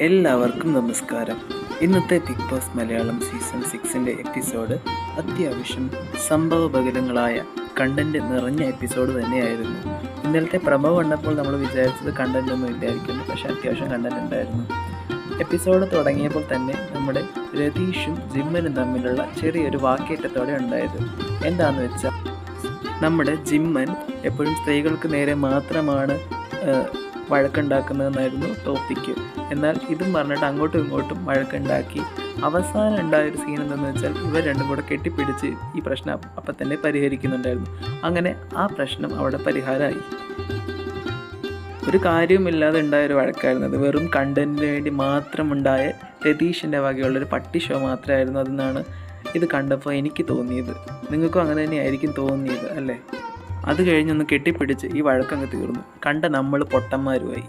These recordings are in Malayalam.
എല്ലാവർക്കും നമസ്കാരം. ഇന്നത്തെ Bigg Boss Malayalam season 6 episode അത്യാവശ്യം സംഭവബഹുലങ്ങളായ കണ്ടന്റ് നിറഞ്ഞ എപ്പിസോഡ് തന്നെയായിരുന്നു. ഇന്നലത്തെ പ്രമോ കണ്ടപ്പോൾ നമ്മൾ വിചാരിച്ചത് കണ്ടന്റ് ഒന്നും ഇല്ലായിരിക്കുന്നു, പക്ഷേ അത്യാവശ്യം കണ്ടന്റ് ഉണ്ടായിരുന്നു. എപ്പിസോഡ് തുടങ്ങിയപ്പോൾ തന്നെ നമ്മുടെ രതീഷും ജിമ്മനും തമ്മിലുള്ള ചെറിയൊരു വാക്കേറ്റത്തോടെ ഉണ്ടായത്. എന്താണെന്ന് വെച്ചാൽ, നമ്മുടെ ജിമ്മൻ എപ്പോഴും സ്ത്രീകൾക്ക് നേരെ മാത്രമാണ് വഴക്കുണ്ടാക്കുന്നതെന്നായിരുന്നു ടോപ്പിക്ക്. എന്നാൽ ഇതും പറഞ്ഞിട്ട് അങ്ങോട്ടും ഇങ്ങോട്ടും വഴക്കുണ്ടാക്കി അവസാനം ഉണ്ടായൊരു സീൻ എന്തെന്ന് വെച്ചാൽ, ഇവർ രണ്ടും കൂടെ കെട്ടിപ്പിടിച്ച് ഈ പ്രശ്നം അപ്പം തന്നെ പരിഹരിക്കുന്നുണ്ടായിരുന്നു. അങ്ങനെ ആ പ്രശ്നം അവിടെ പരിഹാരമായി. ഒരു കാര്യവുമില്ലാതെ ഉണ്ടായൊരു വഴക്കായിരുന്നു അത്. വെറും കണ്ടന്റിന് വേണ്ടി മാത്രമുണ്ടായ രതീഷിൻ്റെ വകയുള്ളൊരു പട്ടി ഷോ മാത്രമായിരുന്നു അതെന്നാണ് ഇത് കണ്ടപ്പോൾ എനിക്ക് തോന്നിയത്. നിങ്ങൾക്കും അങ്ങനെ തന്നെയായിരിക്കും തോന്നിയത് അല്ലേ? അത് കഴിഞ്ഞൊന്ന് കെട്ടിപ്പിടിച്ച് ഈ വഴക്കങ്ങ് തീർന്നു. കണ്ട നമ്മൾ പൊട്ടന്മാരുമായി.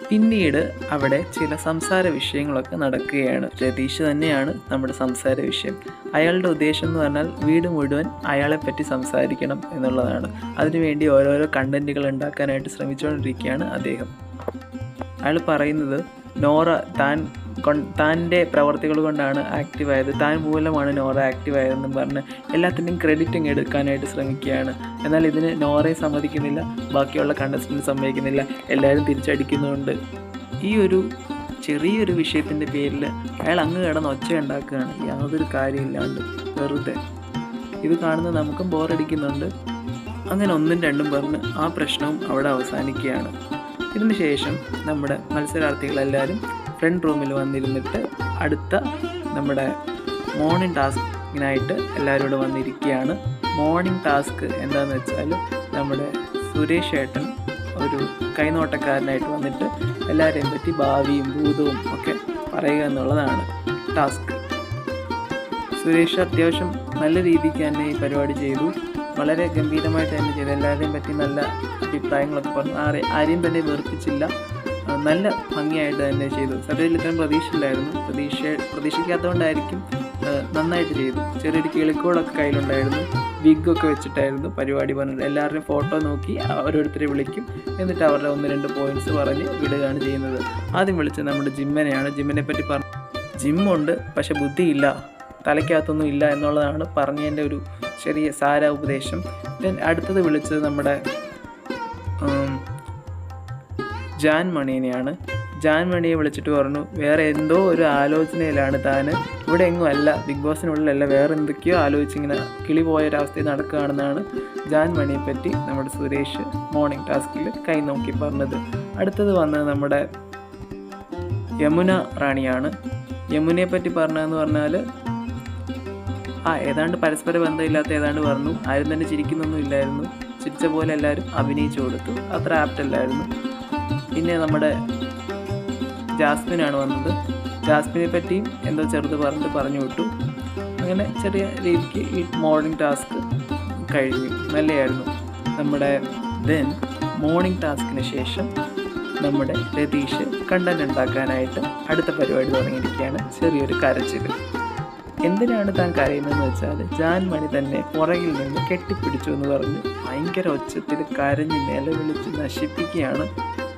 പിന്നീട് അവിടെ ചില സംസാര വിഷയങ്ങളൊക്കെ നടക്കുകയാണ്. രതീഷ് തന്നെയാണ് നമ്മുടെ സംസാര വിഷയം. അയാളുടെ ഉദ്ദേശം എന്ന് പറഞ്ഞാൽ വീട് മുഴുവൻ അയാളെപ്പറ്റി സംസാരിക്കണം എന്നുള്ളതാണ്. അതിനുവേണ്ടി ഓരോരോ കണ്ടന്റുകൾ ഉണ്ടാക്കാനായിട്ട് ശ്രമിച്ചുകൊണ്ടിരിക്കുകയാണ് അദ്ദേഹം. അയാൾ പറയുന്നത് നോറ താൻ്റെ പ്രവർത്തികൾ കൊണ്ടാണ് ആക്റ്റീവായത്, താൻ മൂലമാണ് നോറ ആക്റ്റീവായതെന്നും പറഞ്ഞ് എല്ലാത്തിൻ്റെയും ക്രെഡിറ്റിങ് എടുക്കാനായിട്ട് ശ്രമിക്കുകയാണ്. എന്നാൽ ഇതിന് നോറയെ സമ്മതിക്കുന്നില്ല, ബാക്കിയുള്ള കണ്ടസ്റ്റൻറ്റ് സമ്മതിക്കുന്നില്ല, എല്ലാവരും തിരിച്ചടിക്കുന്നുണ്ട്. ഈ ഒരു ചെറിയൊരു വിഷയത്തിൻ്റെ പേരിൽ അയാൾ അങ്ങ് കിടന്ന് ഒച്ച ഉണ്ടാക്കുകയാണ്, യാതൊരു കാര്യമില്ലാണ്ട് വെറുതെ. ഇത് കാണുന്ന നമുക്കും ബോറടിക്കുന്നുണ്ട്. അങ്ങനെ ഒന്നും രണ്ടും പറഞ്ഞ് ആ പ്രശ്നവും അവിടെ അവസാനിക്കുകയാണ്. ഇതിന് ശേഷം നമ്മുടെ മത്സരാർത്ഥികളെല്ലാവരും ഫ്രണ്ട് റൂമിൽ വന്നിരുന്നിട്ട് അടുത്ത നമ്മുടെ മോർണിംഗ് ടാസ്കിനായിട്ട് എല്ലാവരും കൂടെ വന്നിരിക്കുകയാണ്. മോർണിംഗ് ടാസ്ക് എന്താണെന്ന് വെച്ചാൽ, നമ്മുടെ സുരേഷ് ഏട്ടൻ ഒരു കൈനോട്ടക്കാരനായിട്ട് വന്നിട്ട് എല്ലാവരെയും പറ്റി ഭാവിയും ഭൂതവും ഒക്കെ പറയുക എന്നുള്ളതാണ് ടാസ്ക്. സുരേഷ് അത്യാവശ്യം നല്ല രീതിക്ക് തന്നെ ഈ പരിപാടി ചെയ്തു. വളരെ ഗംഭീരമായിട്ട് തന്നെ ചെയ്തു. എല്ലാവരെയും പറ്റി നല്ല അഭിപ്രായങ്ങളൊക്കെ പറഞ്ഞു. ആരെയും തന്നെ വെറുപ്പിച്ചില്ല. നല്ല ഭംഗിയായിട്ട് തന്നെ ചെയ്തു. സത്യത്തിൽ ഇത്രയും പ്രതീക്ഷിക്കാത്തതുകൊണ്ടായിരിക്കും നന്നായിട്ട് ചെയ്തു. ചെറിയൊരു കിളിക്കോടൊക്കെ കയ്യിലുണ്ടായിരുന്നു. വിഗൊക്കെ വെച്ചിട്ടായിരുന്നു പരിപാടി പറഞ്ഞത്. എല്ലാവരുടെയും ഫോട്ടോ നോക്കി ഓരോരുത്തരെ വിളിക്കും, എന്നിട്ട് അവരുടെ 1-2 പോയിൻറ്റ്സ് പറഞ്ഞ് വിടുകയാണ് ചെയ്യുന്നത്. ആദ്യം വിളിച്ചത് നമ്മുടെ ജിമ്മനെയാണ്. ജിമ്മനെ പറ്റി പറഞ്ഞു, ജിമ്മുണ്ട് പക്ഷെ ബുദ്ധിയില്ല, തലയ്ക്കകത്തൊന്നും ഇല്ല എന്നുള്ളതാണ് പറഞ്ഞതിൻ്റെ ഒരു ചെറിയ സാര ഉപദേശം. അടുത്തത് വിളിച്ചത് നമ്മുടെ ജാൻമണിനെയാണ്. ജാൻമണിയെ വിളിച്ചിട്ട് പറഞ്ഞു, വേറെ എന്തോ ഒരു ആലോചനയിലാണ് താൻ, ഇവിടെ എങ്ങും അല്ല, ബിഗ് ബോസിനുള്ളിലല്ല, വേറെ എന്തൊക്കെയോ ആലോചിച്ചിങ്ങനെ കിളി പോയൊരവസ്ഥയിൽ നടക്കുകയാണെന്നാണ് ജാൻമണിയെ പറ്റി നമ്മുടെ സുരേഷ് മോർണിംഗ് ടാസ്കിൽ കൈ നോക്കി പറഞ്ഞത്. അടുത്തത് വന്നത് നമ്മുടെ യമുന റാണിയാണ്. യമുനയെ പറ്റി പറഞ്ഞതെന്ന് പറഞ്ഞാൽ, ഏതാണ്ട് പരസ്പര ബന്ധമില്ലാത്ത ഏതാണ്ട് പറഞ്ഞു. ആരും തന്നെ ചിരിക്കുന്നൊന്നും ഇല്ലായിരുന്നു. ചിരിച്ച പോലെ എല്ലാവരും അഭിനയിച്ചു കൊടുത്തു. അത്ര ആപ്റ്റല്ലായിരുന്നു. പിന്നെ നമ്മുടെ ജാസ്മിനാണ് വന്നത്. ജാസ്മിനെ പറ്റിയും എന്തോ ചെറുത് പറഞ്ഞു വിട്ടു. അങ്ങനെ ചെറിയ രീതിക്ക് ഈ മോർണിംഗ് ടാസ്ക് കഴിഞ്ഞു. നല്ലതായിരുന്നു. നമ്മുടെ മോർണിംഗ് ടാസ്കിന് ശേഷം നമ്മുടെ രതീഷ് കണ്ടന്റ് ഉണ്ടാക്കാനായിട്ട് അടുത്ത പരിപാടി തുടങ്ങിയിരിക്കുകയാണ്. ചെറിയൊരു കരച്ചിൽ. എന്തിനാണ് താൻ കരയുന്നതെന്ന് വെച്ചാൽ, ജാൻമണി തന്നെ പുറകിൽ നിന്ന് കെട്ടിപ്പിടിച്ചു എന്ന് പറഞ്ഞ് ഭയങ്കര ഒച്ചത്തിൽ കരഞ്ഞ് നിലവിളിച്ച് നശിപ്പിക്കുകയാണ്.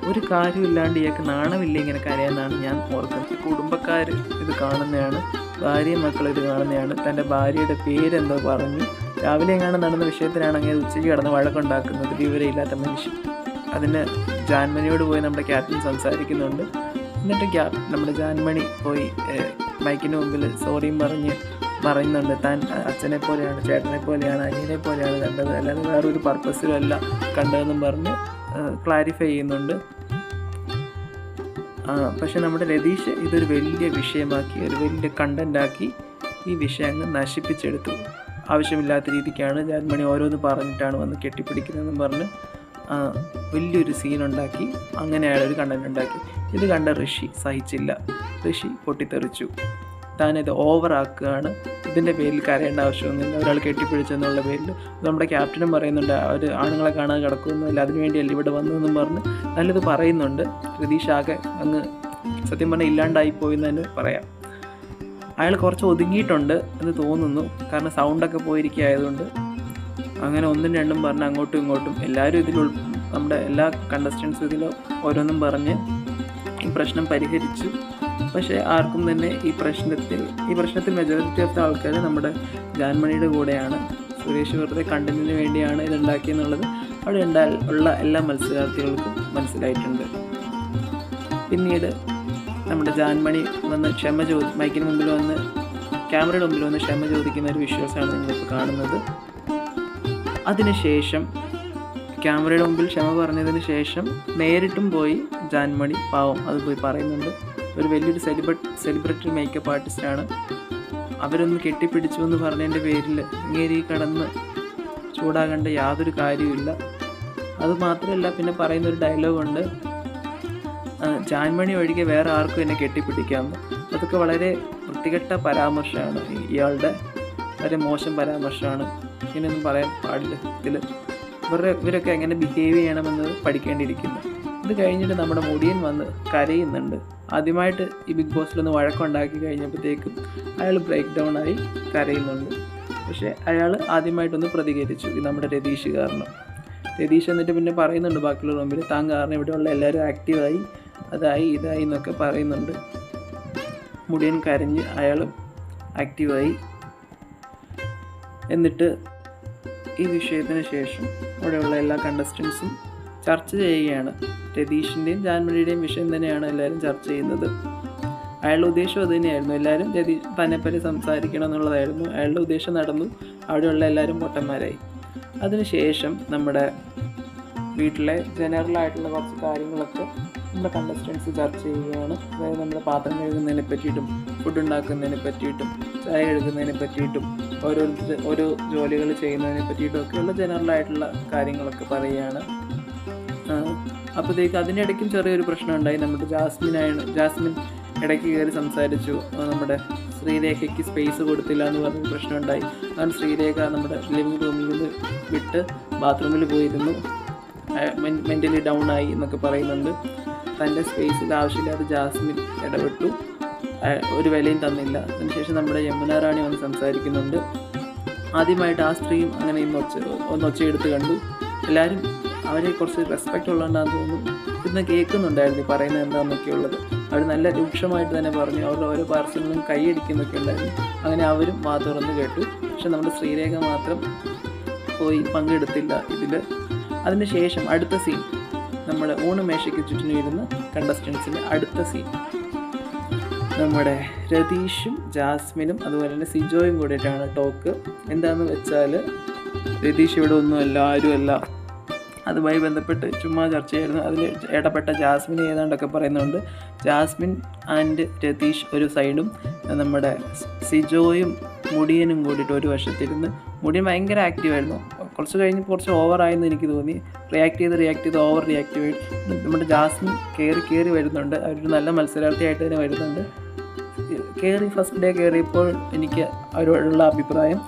ഒരു കാര്യമില്ലാണ്ട് ഇയാൾക്ക് നാണമില്ല ഇങ്ങനെ കരയാന്നാണ് ഞാൻ ഓർക്കുന്നത്. കുടുംബക്കാർ ഇത് കാണുന്നതാണ്, ഭാര്യയും മക്കളും ഇത് കാണുന്നതാണ്. തൻ്റെ ഭാര്യയുടെ പേരെന്തോ പറഞ്ഞു. രാവിലെ എങ്ങാണ്ട് നടന്ന വിഷയത്തിനാണെങ്കിൽ ഉച്ചയ്ക്ക് കിടന്ന് വഴക്കുണ്ടാക്കുന്നത് വിവരമില്ലാത്ത മനുഷ്യൻ. അതിന് ജാൻമണിയോട് പോയി നമ്മുടെ ക്യാപ്റ്റൻ സംസാരിക്കുന്നുണ്ട്. എന്നിട്ട് നമ്മുടെ ജാൻമണി പോയി മൈക്കിന് മുമ്പിൽ സോറിയും പറയുന്നുണ്ട്. താൻ അച്ഛനെ പോലെയാണ്, ചേട്ടനെ പോലെയാണ്, അനിയനെ പോലെയാണ് കണ്ടത്, അല്ലാതെ വേറൊരു പർപ്പസിലല്ല കണ്ടതെന്നും പറഞ്ഞ് ക്ലാരിഫൈ ചെയ്യുന്നുണ്ട്. പക്ഷെ നമ്മുടെ രതീഷ് ഇതൊരു വലിയ വിഷയമാക്കി, ഒരു വലിയ കണ്ടൻ്റാക്കി ഈ വിഷയം അങ്ങ് നശിപ്പിച്ചെടുത്തു. ആവശ്യമില്ലാത്ത രീതിക്കാണ് ജാൻമണി ഓരോന്ന് പറഞ്ഞിട്ടാണ് വന്ന് കെട്ടിപ്പിടിക്കുന്നതെന്നും പറഞ്ഞ് വലിയൊരു സീനുണ്ടാക്കി. അങ്ങനെ അയാളൊരു കണ്ടന്റ് ഉണ്ടാക്കി. ഇത് കണ്ട ഋഷി സഹിച്ചില്ല. ഋഷി പൊട്ടിത്തെറിച്ചു. താനിത് ഓവറാക്കുകയാണ്, ഇതിൻ്റെ പേരിൽ കരയേണ്ട ആവശ്യമൊന്നുമില്ല, ഒരാൾ കെട്ടിപ്പിടിച്ചെന്നുള്ള പേരിൽ. നമ്മുടെ ക്യാപ്റ്റനും പറയുന്നുണ്ട്, അവർ ആണുങ്ങളെ കാണാൻ കിടക്കുന്നില്ല, അതിനുവേണ്ടിയല്ല ഇവിടെ വന്നതെന്നും പറഞ്ഞ് നല്ലത് പറയുന്നുണ്ട്. രതീഷ് ആകെ അങ്ങ് സത്യം പറഞ്ഞാൽ ഇല്ലാണ്ടായിപ്പോയി എന്ന് തന്നെ പറയാം. അയാൾ കുറച്ച് ഒതുങ്ങിയിട്ടുണ്ട് എന്ന് തോന്നുന്നു, കാരണം സൗണ്ടൊക്കെ പോയിരിക്കുകയായതുകൊണ്ട്. അങ്ങനെ 1-2 പറഞ്ഞ് അങ്ങോട്ടും ഇങ്ങോട്ടും എല്ലാവരും നമ്മുടെ എല്ലാ കണ്ടസ്റ്റൻസും ഇതിൽ ഓരോന്നും പറഞ്ഞ് ഈ പ്രശ്നം പരിഹരിച്ചു. പക്ഷേ ആർക്കും തന്നെ ഈ പ്രശ്നത്തിൽ മെജോറിറ്റി ഓഫ് ദ ആൾക്കാർ നമ്മുടെ ജാൻമണിയുടെ കൂടെയാണ്. സുരേഷ് വെറുതെ കണ്ടന്റിന് വേണ്ടിയാണ് ഇതുണ്ടാക്കിയെന്നുള്ളത് അവിടെ ഉള്ള എല്ലാ മത്സരാർത്ഥികൾക്കും മനസ്സിലായിട്ടുണ്ട്. പിന്നീട് നമ്മുടെ ജാൻമണി വന്ന് മൈക്കിന് മുമ്പിൽ വന്ന് ക്യാമറയുടെ മുമ്പിൽ വന്ന് ക്ഷമ ചോദിക്കുന്ന ഒരു വിഷ്വൽസാണ് നിങ്ങളിപ്പോൾ കാണുന്നത്. അതിനുശേഷം ക്യാമറയുടെ മുമ്പിൽ ക്ഷമ പറഞ്ഞതിന് ശേഷം നേരിട്ടും പോയി ജാൻമണി പാവം അത് പോയി പറയുന്നുണ്ട്. ഒരു വലിയൊരു സെലിബ്രിറ്റി മേക്കപ്പ് ആർട്ടിസ്റ്റാണ്, അവരൊന്ന് കെട്ടിപ്പിടിച്ചു എന്ന് പറഞ്ഞതിൻ്റെ പേരിൽ ഇങ്ങേരി കടന്ന് ചൂടാകേണ്ട യാതൊരു കാര്യമില്ല. അതുമാത്രമല്ല, പിന്നെ പറയുന്നൊരു ഡയലോഗുണ്ട്, ജാൻമണി ഒഴികെ വേറെ ആർക്കും എന്നെ കെട്ടിപ്പിടിക്കാമെന്ന്. അതൊക്കെ വളരെ വൃത്തികെട്ട പരാമർശമാണ്, ഇയാളുടെ വളരെ മോശം പരാമർശമാണ്. ഇങ്ങനെയൊന്നും പറയാൻ പാടില്ല. ഇവരൊക്കെ എങ്ങനെ ബിഹേവ് ചെയ്യണമെന്ന് പഠിക്കേണ്ടിയിരിക്കുന്നു. ഇത് കഴിഞ്ഞിട്ട് നമ്മുടെ മുടിയൻ വന്ന് കരയുന്നുണ്ട്. ആദ്യമായിട്ട് ഈ ബിഗ് ബോസിലൊന്ന് വഴക്കുണ്ടാക്കി കഴിഞ്ഞപ്പോഴത്തേക്കും അയാൾ ബ്രേക്ക് ഡൗൺ ആയി കരയുന്നുണ്ട്. പക്ഷേ അയാൾ ആദ്യമായിട്ടൊന്ന് പ്രതികരിച്ചു, ഇത് നമ്മുടെ രതീഷ് കാരണം. രതീഷ് എന്നിട്ട് പിന്നെ പറയുന്നുണ്ട് ബാക്കിയുള്ള മുമ്പിൽ, താൻ കാരണം ഇവിടെയുള്ള എല്ലാവരും ആക്റ്റീവായി, അതായി ഇതായി എന്നൊക്കെ പറയുന്നുണ്ട്. മുടിയൻ കരഞ്ഞ് അയാളും ആക്റ്റീവായി. എന്നിട്ട് ഈ വിഷയത്തിന് ശേഷം അവിടെയുള്ള എല്ലാ കണ്ടസ്റ്റൻസും ചർച്ച ചെയ്യുകയാണ്. രതീഷിൻ്റെയും ജാൻമണിയുടെയും വിഷയം തന്നെയാണ് എല്ലാവരും ചർച്ച ചെയ്യുന്നത്. അയാളുടെ ഉദ്ദേശം അത് തന്നെയായിരുന്നു, എല്ലാവരും തന്നെപ്പറ്റി സംസാരിക്കണം എന്നുള്ളതായിരുന്നു അയാളുടെ ഉദ്ദേശം. നടന്നു, അവിടെയുള്ള എല്ലാവരും പൊട്ടന്മാരായി. അതിനുശേഷം നമ്മുടെ വീട്ടിലെ ജനറലായിട്ടുള്ള കുറച്ച് കാര്യങ്ങളൊക്കെ നമ്മുടെ കണ്ടസ്റ്റൻസ് ചർച്ച ചെയ്യുകയാണ്. അതായത് നമ്മുടെ പാത്രം കഴുകുന്നതിനെ പറ്റിയിട്ടും ഫുഡ് ഉണ്ടാക്കുന്നതിനെ പറ്റിയിട്ടും ചായ കഴുകുന്നതിനെ പറ്റിയിട്ടും ഓരോ ജോലികൾ ചെയ്യുന്നതിനെ പറ്റിയിട്ടും ഒക്കെയുള്ള ജനറലായിട്ടുള്ള കാര്യങ്ങളൊക്കെ പറയുകയാണ്. അപ്പോഴത്തേക്ക് അതിൻ്റെ ഇടയ്ക്കും ചെറിയൊരു പ്രശ്നം ഉണ്ടായി. നമ്മുടെ ജാസ്മിൻ ഇടയ്ക്ക് കയറി സംസാരിച്ചു, നമ്മുടെ ശ്രീരേഖയ്ക്ക് സ്പേസ് കൊടുത്തില്ല എന്ന് പറഞ്ഞൊരു പ്രശ്നമുണ്ടായി. അങ്ങനെ ശ്രീരേഖ നമ്മുടെ ലിവിങ് റൂമിൽ നിന്ന് വിട്ട് ബാത്റൂമിൽ പോയിരുന്നു, മെൻ്റലി ഡൗൺ ആയി എന്നൊക്കെ പറയുന്നുണ്ട്. തൻ്റെ സ്പേസിൽ ആവശ്യമില്ലാതെ ജാസ്മിൻ ഇടപെട്ടു, ഒരു വിലയും തന്നില്ല. അതിനുശേഷം നമ്മുടെ യമുന റാണി വന്ന് സംസാരിക്കുന്നുണ്ട്. ആദ്യമായിട്ട് ആ സ്ത്രീയും അങ്ങനെ ഒച്ചയെടുത്ത് കണ്ടു. എല്ലാവരും അവരെ കുറച്ച് റെസ്പെക്റ്റ് ഉള്ളതുകൊണ്ടാണെന്ന് തോന്നുന്നു ഇന്ന് കേൾക്കുന്നുണ്ടായിരുന്നു പറയുന്നത് എന്താണെന്നൊക്കെ ഉള്ളത്. അവർ നല്ല രൂക്ഷമായിട്ട് തന്നെ പറഞ്ഞു, അവരുടെ ഓരോ പാർസലിനും കൈയടിക്കുന്നൊക്കെ ഉണ്ടായിരുന്നു. അങ്ങനെ അവരും വാ തുറന്ന് കേട്ടു. പക്ഷെ നമ്മുടെ ശ്രീരേഖ മാത്രം പോയി പങ്കെടുത്തില്ല ഇതിൽ. അതിനുശേഷം അടുത്ത സീൻ, നമ്മുടെ ഊണുമേശയ്ക്ക് ചുറ്റിനും ഇരുന്ന് കണ്ടസ്റ്റൻസിൻ്റെ അടുത്ത സീൻ നമ്മുടെ രതീഷും ജാസ്മിനും അതുപോലെ തന്നെ സിജോയും കൂടിയിട്ടാണ് ടോക്ക്. എന്താണെന്ന് വെച്ചാൽ രതീഷ് ഇവിടെ ഒന്നുമല്ല, ആരുമല്ല, അതുമായി ബന്ധപ്പെട്ട് ചുമ്മാ ചർച്ചയായിരുന്നു. അതിൽ ഇടപെട്ട ജാസ്മിൻ ഏതാണ്ടൊക്കെ പറയുന്നുണ്ട്. ജാസ്മിൻ ആൻഡ് രതീഷ് ഒരു സൈഡും നമ്മുടെ സിജോയും മുടിയനും കൂടിയിട്ട് ഒരു വശത്തിരുന്ന്. മുടിയൻ ഭയങ്കര ആക്റ്റീവായിരുന്നു. കുറച്ച് കഴിഞ്ഞ് കുറച്ച് ഓവറായെന്ന് എനിക്ക് തോന്നി. റിയാക്ട് ചെയ്ത് ഓവർ റിയാക്റ്റീവ്. നമ്മുടെ ജാസ്മിൻ കയറി വരുന്നുണ്ട്. അവരൊരു നല്ല മത്സരാർത്ഥിയായിട്ട് തന്നെ വരുന്നുണ്ട്. ഫസ്റ്റ് ഡേ കയറിയപ്പോൾ എനിക്ക് അവരോടുള്ള അഭിപ്രായം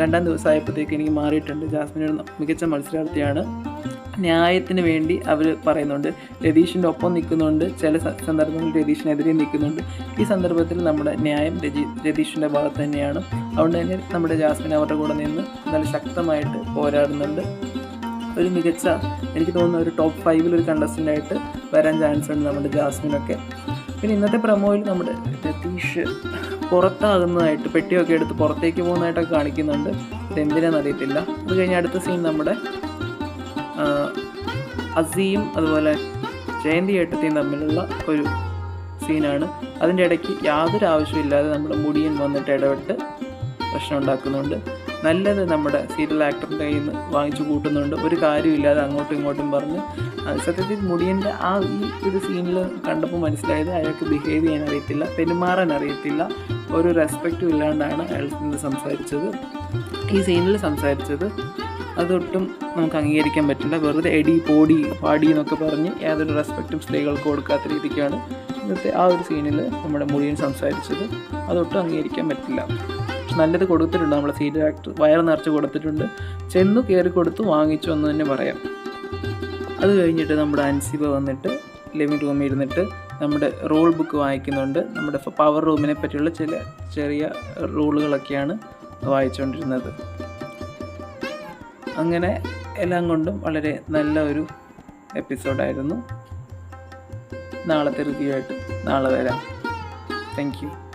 രണ്ടാം ദിവസമായപ്പോഴത്തേക്ക് എനിക്ക് മാറിയിട്ടുണ്ട്. ജാസ്മിൻ ഒരു മികച്ച മത്സരാർത്ഥിയാണ്. ന്യായത്തിന് വേണ്ടി അവർ പറയുന്നുണ്ട്, രതീഷിൻ്റെ ഒപ്പം നിൽക്കുന്നുണ്ട്, ചില സന്ദർഭങ്ങളിൽ രതീഷിനെതിരെ നിൽക്കുന്നുണ്ട്. ഈ സന്ദർഭത്തിൽ നമ്മുടെ ന്യായം രതീഷിൻ്റെ ഭാഗത്ത് തന്നെയാണ്. അതുകൊണ്ട് തന്നെ നമ്മുടെ ജാസ്മിൻ അവരുടെ കൂടെ നിന്ന് നല്ല ശക്തമായിട്ട് പോരാടുന്നുണ്ട്. ഒരു മികച്ച, എനിക്ക് തോന്നുന്ന ഒരു ടോപ്പ് 5 ഒരു കണ്ടസ്റ്റൻ്റായിട്ട് വരാൻ ചാൻസ് ഉണ്ട് നമ്മുടെ ജാസ്മിനൊക്കെ. പിന്നെ ഇന്നത്തെ പ്രമോയിൽ നമ്മുടെ രതീഷ് പുറത്താകുന്നതായിട്ട്, പെട്ടിയൊക്കെ എടുത്ത് പുറത്തേക്ക് പോകുന്നതായിട്ടൊക്കെ കാണിക്കുന്നുണ്ട്. ഇതെന്തിനാണെന്നറിയത്തില്ല. അത് കഴിഞ്ഞ് അടുത്ത സീൻ നമ്മുടെ അസിയും അതുപോലെ ജയന്തി ഏട്ടത്തിയും തമ്മിലുള്ള ഒരു സീനാണ്. അതിൻ്റെ ഇടയ്ക്ക് യാതൊരു ആവശ്യമില്ലാതെ നമ്മുടെ മുടിയൻ വന്നിട്ട് ഇടപെട്ട് പ്രശ്നം ഉണ്ടാക്കുന്നുണ്ട്. നല്ലത് നമ്മുടെ സീരിയൽ ആക്ടറിൻ്റെ കയ്യിൽ നിന്ന് വാങ്ങിച്ചു കൂട്ടുന്നുണ്ട്. ഒരു കാര്യമില്ലാതെ അങ്ങോട്ടും ഇങ്ങോട്ടും പറഞ്ഞ്. സത്യത്തിൽ മുടിയൻ്റെ ഈ ഒരു സീനിൽ കണ്ടപ്പോൾ മനസ്സിലായത് അയാൾക്ക് ബിഹേവ് ചെയ്യാൻ അറിയത്തില്ല, പെരുമാറാൻ അറിയത്തില്ല, ഒരു റെസ്പെക്റ്റും ഇല്ലാണ്ടാണ് അയാൾ നിന്ന് സംസാരിച്ചത്. ഈ സീനിൽ സംസാരിച്ചത് അതൊട്ടും നമുക്ക് അംഗീകരിക്കാൻ പറ്റില്ല. വെറുതെ എടി പോടി പാടി എന്നൊക്കെ പറഞ്ഞ് യാതൊരു റെസ്പെക്റ്റും സ്ത്രീകൾക്ക് കൊടുക്കാത്ത രീതിക്കാണ് ഇന്നത്തെ ആ ഒരു സീനിൽ നമ്മുടെ മുടിയൻ സംസാരിച്ചത്. അതൊട്ടും അംഗീകരിക്കാൻ പറ്റില്ല. നല്ലത് കൊടുത്തിട്ടുണ്ട് നമ്മുടെ സീരിയൽ ആക്ടർ, വയറ് നിറച്ച് കൊടുത്തിട്ടുണ്ട്. ചെന്നു കയറി കൊടുത്ത് വാങ്ങിച്ചു എന്ന് തന്നെ പറയാം. അത് കഴിഞ്ഞിട്ട് നമ്മുടെ അൻസിബ വന്നിട്ട് ലിവിങ് റൂമിൽ ഇരുന്നിട്ട് നമ്മുടെ റൂൾ ബുക്ക് വായിക്കുന്നുണ്ട്. നമ്മുടെ പവർ റൂമിനെ പറ്റിയുള്ള ചെറിയ റൂളുകളൊക്കെയാണ് വായിച്ചുകൊണ്ടിരുന്നത്. അങ്ങനെ എല്ലാം കൊണ്ടും വളരെ നല്ല ഒരു എപ്പിസോഡായിരുന്നു. നാളത്തെ റിവ്യൂ ആയിട്ട് നാളെ വരാം. Thank you.